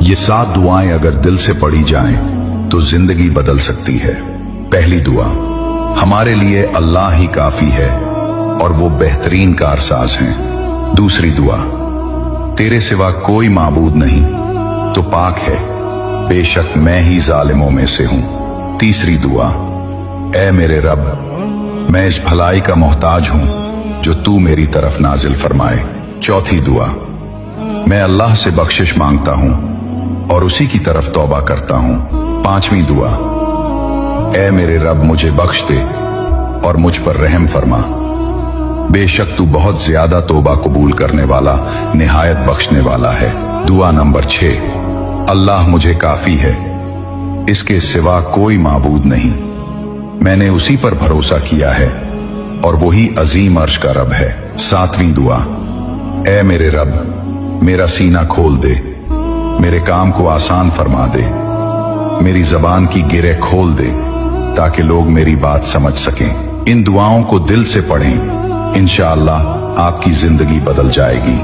ये 7 दुआएं अगर दिल से पढ़ी जाएं तो जिंदगी बदल सकती है। पहली दुआ, हमारे लिए अल्लाह ही काफी है और वो बेहतरीन कारसाज हैं। दूसरी दुआ, तेरे सिवा कोई माबूद नहीं तो पाक है, बेशक मैं ही जालिमों में से हूं। तीसरी दुआ, ऐ मेरे रब, मैं इस भलाई का मोहताज हूं जो तू मेरी तरफ नाजिल फरमाए। चौथी दुआ, मैं अल्लाह से बख्शिश मांगता हूं और उसी की तरफ तौबा करता हूं। पांचवी दुआ, ऐ मेरे रब मुझे बख्श दे और मुझ पर रहम फरमा, बेशक तू बहुत ज्यादा तौबा कबूल करने वाला, निहायत बख्शने वाला है। दुआ नंबर 6, अल्लाह मुझे काफी है, इसके सिवा कोई माबूद नहीं, मैंने उसी पर भरोसा किया है और वही अजीम अर्श का रब है। सातवीं दुआ, ऐ मेरे रब मेरा सीना खोल दे, मेरे काम को आसान फरमा दे, मेरी जबान की गिरे खोल दे ताकि लोग मेरी बात समझ सकें। इन दुआओं को दिल से पढ़ें, इंशाअल्लाह आपकी जिंदगी बदल जाएगी।